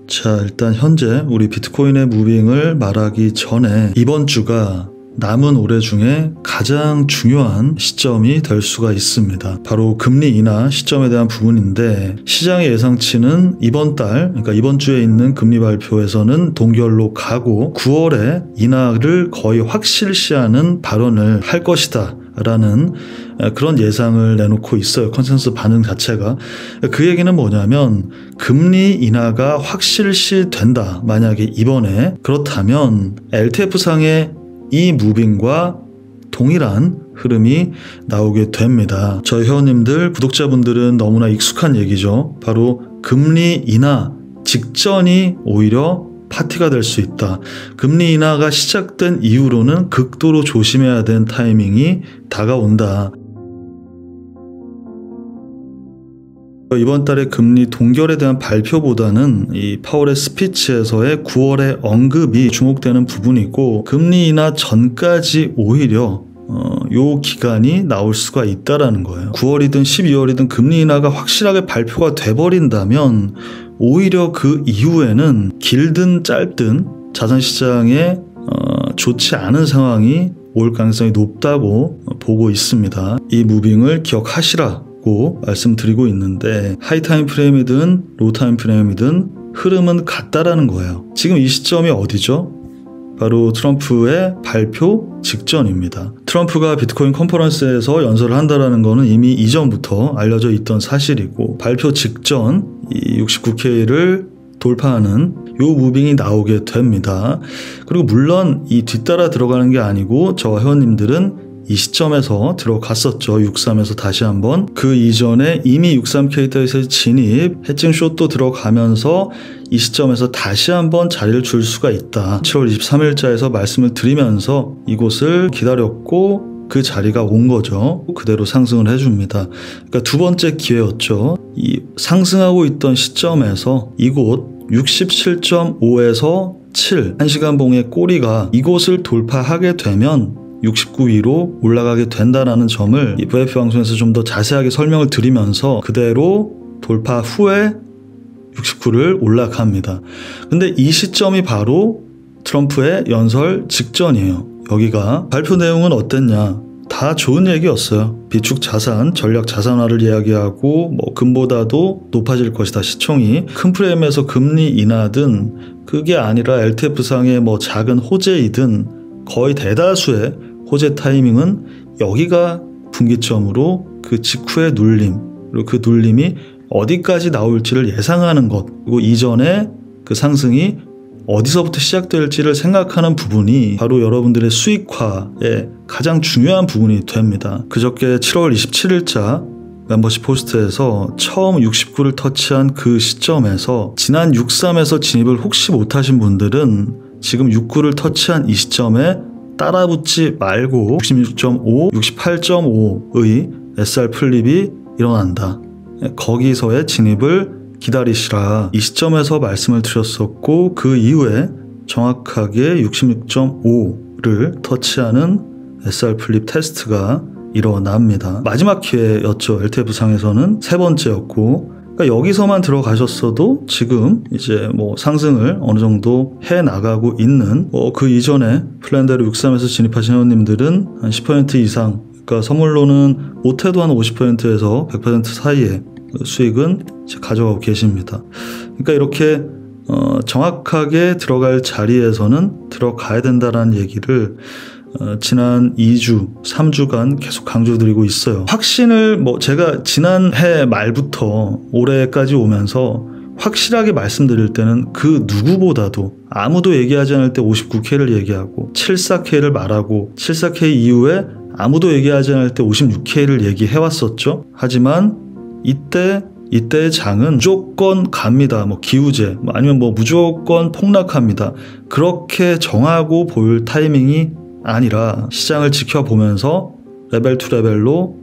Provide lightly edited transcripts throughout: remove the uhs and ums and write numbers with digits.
자, 일단 현재 우리 비트코인의 무빙을 말하기 전에 이번 주가 남은 올해 중에 가장 중요한 시점이 될 수가 있습니다. 바로 금리 인하 시점에 대한 부분인데, 시장의 예상치는 이번 달, 그러니까 이번 주에 있는 금리 발표에서는 동결로 가고 9월에 인하를 거의 확실시하는 발언을 할 것이다 라는 그런 예상을 내놓고 있어요. 컨센서스 반응 자체가. 그 얘기는 뭐냐면, 금리 인하가 확실시 된다, 만약에 이번에, 그렇다면 LTF상의 이 무빙과 동일한 흐름이 나오게 됩니다. 저희 회원님들, 구독자분들은 너무나 익숙한 얘기죠. 바로 금리 인하 직전이 오히려 파티가 될 수 있다. 금리 인하가 시작된 이후로는 극도로 조심해야 되는 타이밍이 다가온다. 이번 달에 금리 동결에 대한 발표보다는 이 파월의 스피치에서의 9월의 언급이 주목되는 부분이고, 금리 인하 전까지 오히려 요 기간이 나올 수가 있다라는 거예요. 9월이든 12월이든 금리 인하가 확실하게 발표가 돼버린다면 오히려 그 이후에는 길든 짧든 자산시장에 좋지 않은 상황이 올 가능성이 높다고 보고 있습니다. 이 무빙을 기억하시라고 말씀드리고 있는데, 하이 타임 프레임이든 로우 타임 프레임이든 흐름은 같다라는 거예요. 지금 이 시점이 어디죠? 바로 트럼프의 발표 직전입니다. 트럼프가 비트코인 컨퍼런스에서 연설을 한다라는 거는 이미 이전부터 알려져 있던 사실이고, 발표 직전 이 69K를 돌파하는 요 무빙이 나오게 됩니다. 그리고 물론 이 뒤따라 들어가는 게 아니고, 저와 회원님들은 이 시점에서 들어갔었죠. 63에서 다시 한번. 그 이전에 이미 63K대에서 진입, 해칭 숏도 들어가면서 이 시점에서 다시 한번 자리를 줄 수가 있다. 7월 23일자에서 말씀을 드리면서 이곳을 기다렸고 그 자리가 온 거죠. 그대로 상승을 해줍니다. 그러니까 두 번째 기회였죠. 이 상승하고 있던 시점에서 이곳 67.5에서 7, 1시간 봉의 꼬리가 이곳을 돌파하게 되면 69위로 올라가게 된다는 점을 이 VIP 방송에서 좀 더 자세하게 설명을 드리면서 그대로 돌파 후에 69를 올라갑니다. 근데 이 시점이 바로 트럼프의 연설 직전이에요. 여기가 발표 내용은 어땠냐? 다 좋은 얘기였어요. 비축 자산, 전략 자산화를 이야기하고 뭐 금보다도 높아질 것이다, 시총이. 큰 프레임에서 금리 인하든 그게 아니라 LTF상의 뭐 작은 호재이든 거의 대다수의 호재 타이밍은 여기가 분기점으로 그 직후의 눌림, 그리고 그 눌림이 어디까지 나올지를 예상하는 것, 그리고 이전에 그 상승이 어디서부터 시작될지를 생각하는 부분이 바로 여러분들의 수익화에 가장 중요한 부분이 됩니다. 그저께 7월 27일자 멤버십 포스트에서 처음 69를 터치한 그 시점에서 지난 63에서 진입을 혹시 못하신 분들은 지금 69를 터치한 이 시점에 따라붙지 말고 66.5, 68.5의 SR 플립이 일어난다. 거기서의 진입을 기다리시라. 이 시점에서 말씀을 드렸었고, 그 이후에 정확하게 66.5를 터치하는 SR 플립 테스트가 일어납니다. 마지막 기회였죠. LTF상에서는 세 번째였고, 그러니까 여기서만 들어가셨어도 지금 이제 뭐 상승을 어느 정도 해 나가고 있는, 그 이전에 플랜대로 63에서 진입하신 회원님들은 한 10% 이상, 그러니까 선물로는 못해도 한 50%에서 100% 사이에 수익은 이제 가져가고 계십니다. 그러니까 이렇게 정확하게 들어갈 자리에서는 들어가야 된다라는 얘기를 지난 2주, 3주간 계속 강조드리고 있어요. 확신을 제가 지난해 말부터 올해까지 오면서 확실하게 말씀드릴 때는 그 누구보다도 아무도 얘기하지 않을 때 59K를 얘기하고 74K를 말하고 74K 이후에 아무도 얘기하지 않을 때 56K를 얘기해왔었죠. 하지만 이때의 장은 무조건 갑니다. 기우제 아니면 무조건 폭락합니다. 그렇게 정하고 볼 타이밍이 아니라 시장을 지켜보면서 레벨 투 레벨로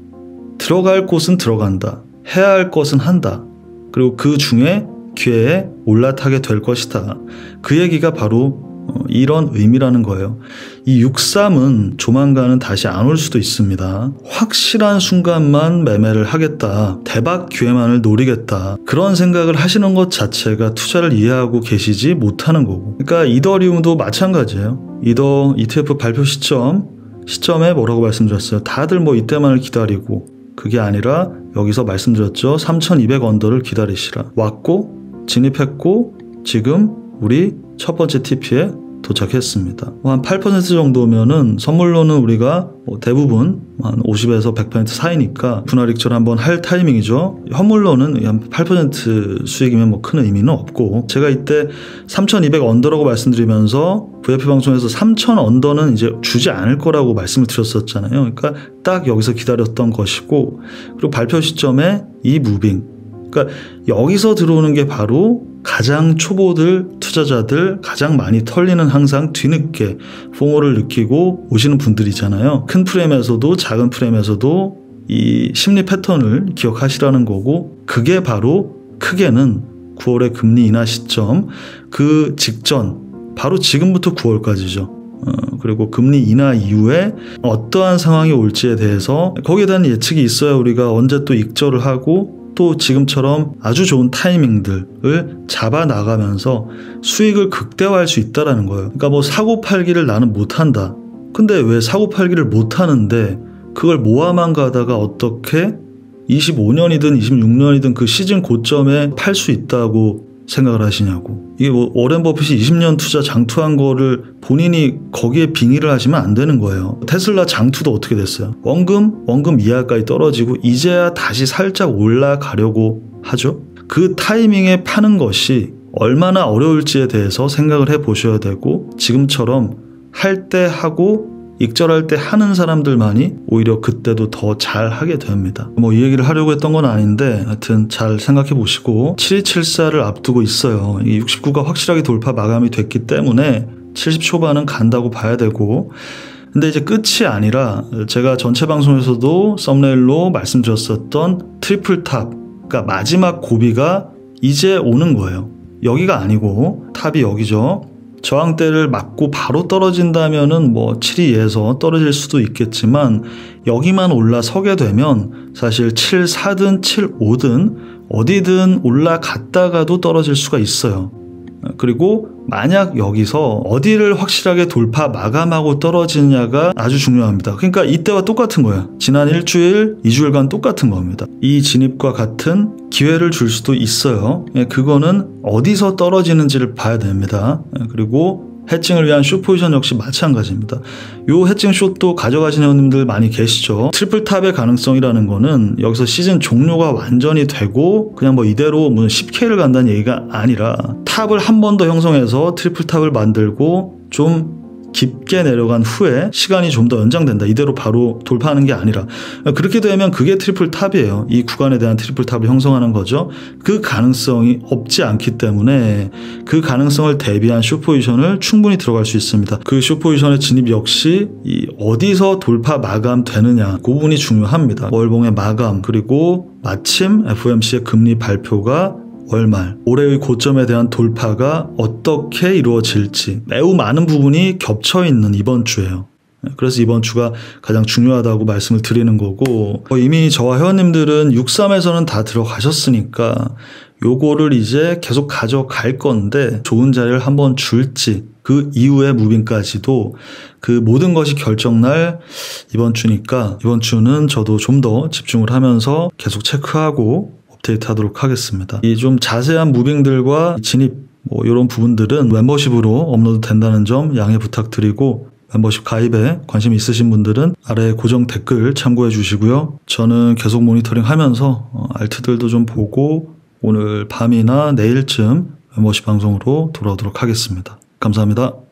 들어갈 곳은 들어간다. 해야 할 것은 한다. 그리고 그 중에 기회에 올라타게 될 것이다. 그 얘기가 바로 이런 의미라는 거예요. 이 63은 조만간은 다시 안 올 수도 있습니다. 확실한 순간만 매매를 하겠다. 대박 기회만을 노리겠다. 그런 생각을 하시는 것 자체가 투자를 이해하고 계시지 못하는 거고. 그러니까 이더리움도 마찬가지예요. 이더 ETF 발표 시점에 뭐라고 말씀드렸어요? 다들 뭐 이때만을 기다리고, 그게 아니라 여기서 말씀드렸죠. 3200 언더를 기다리시라. 왔고 진입했고 지금 우리 첫 번째 TP에 도착했습니다. 한 8% 정도면은 선물로는 우리가 대부분 한 50에서 100% 사이니까 분할 익절 한번 할 타이밍이죠. 현물로는 한 8% 수익이면 뭐 큰 의미는 없고, 제가 이때 3200 언더라고 말씀드리면서 VIP 방송에서 3000 언더는 이제 주지 않을 거라고 말씀을 드렸었잖아요. 그러니까 딱 여기서 기다렸던 것이고, 그리고 발표 시점에 이 무빙, 그러니까 여기서 들어오는 게 바로 가장 초보들, 투자자들 가장 많이 털리는 항상 뒤늦게 포모를 느끼고 오시는 분들이잖아요. 큰 프레임에서도 작은 프레임에서도 이 심리 패턴을 기억하시라는 거고, 그게 바로 크게는 9월의 금리 인하 시점, 그 직전, 바로 지금부터 9월까지죠. 그리고 금리 인하 이후에 어떠한 상황이 올지에 대해서 거기에 대한 예측이 있어야 우리가 언제 또 익절을 하고 또 지금처럼 아주 좋은 타이밍들을 잡아 나가면서 수익을 극대화할 수 있다는 거예요. 그러니까 뭐 사고 팔기를 나는 못한다. 근데 왜 사고 팔기를 못하는데 그걸 모아만 가다가 어떻게 25년이든 26년이든 그 시즌 고점에 팔 수 있다고 생각을 하시냐고. 이게 뭐 워렌 버핏이 20년 투자 장투한 거를 본인이 거기에 빙의를 하시면 안 되는 거예요. 테슬라 장투도 어떻게 됐어요? 원금 이하까지 떨어지고 이제야 다시 살짝 올라가려고 하죠. 그 타이밍에 파는 것이 얼마나 어려울지에 대해서 생각을 해 보셔야 되고, 지금처럼 할 때 하고 익절할 때 하는 사람들만이 오히려 그때도 더 잘하게 됩니다. 뭐 이 얘기를 하려고 했던 건 아닌데 하여튼 잘 생각해 보시고, 7274를 앞두고 있어요. 이 69가 확실하게 돌파 마감이 됐기 때문에 70 초반은 간다고 봐야 되고, 근데 이제 끝이 아니라 제가 전체 방송에서도 썸네일로 말씀드렸었던 트리플 탑, 그러니까 마지막 고비가 이제 오는 거예요. 여기가 아니고 탑이 여기죠. 저항대를 맞고 바로 떨어진다면은 뭐 7.2에서 떨어질 수도 있겠지만, 여기만 올라서게 되면 사실 7.4든 7.5든 어디든 올라갔다가도 떨어질 수가 있어요. 그리고 만약 여기서 어디를 확실하게 돌파 마감하고 떨어지느냐가 아주 중요합니다. 그러니까 이때와 똑같은 거예요. 지난 일주일, 2주일간 똑같은 겁니다. 이 진입과 같은 기회를 줄 수도 있어요. 그거는 어디서 떨어지는지를 봐야 됩니다. 그리고 해칭을 위한 숏 포지션 역시 마찬가지입니다. 요 해칭 숏도 가져가시는 회원님들 많이 계시죠. 트리플 탑의 가능성이라는 거는 여기서 시즌 종료가 완전히 되고 그냥 뭐 이대로 뭐 10K를 간다는 얘기가 아니라 탑을 한 번 더 형성해서 트리플 탑을 만들고 좀 깊게 내려간 후에 시간이 좀 더 연장된다. 이대로 바로 돌파하는 게 아니라, 그렇게 되면 그게 트리플 탑이에요. 이 구간에 대한 트리플 탑을 형성하는 거죠. 그 가능성이 없지 않기 때문에 그 가능성을 대비한 숏 포지션을 충분히 들어갈 수 있습니다. 그 숏 포지션의 진입 역시 이 어디서 돌파 마감되느냐, 그 부분이 중요합니다. 월봉의 마감, 그리고 마침 FOMC의 금리 발표가 월말, 올해의 고점에 대한 돌파가 어떻게 이루어질지 매우 많은 부분이 겹쳐있는 이번 주예요. 그래서 이번 주가 가장 중요하다고 말씀을 드리는 거고, 이미 저와 회원님들은 63에서는 다 들어가셨으니까 요거를 이제 계속 가져갈 건데, 좋은 자리를 한번 줄지 그 이후의 무빙까지도 그 모든 것이 결정날 이번 주니까, 이번 주는 저도 좀 더 집중을 하면서 계속 체크하고 업데이트 하도록 하겠습니다. 이 좀 자세한 무빙들과 진입 뭐 이런 부분들은 멤버십으로 업로드 된다는 점 양해 부탁드리고, 멤버십 가입에 관심 있으신 분들은 아래 고정 댓글 참고해 주시고요. 저는 계속 모니터링 하면서 알트들도 좀 보고 오늘 밤이나 내일쯤 멤버십 방송으로 돌아오도록 하겠습니다. 감사합니다.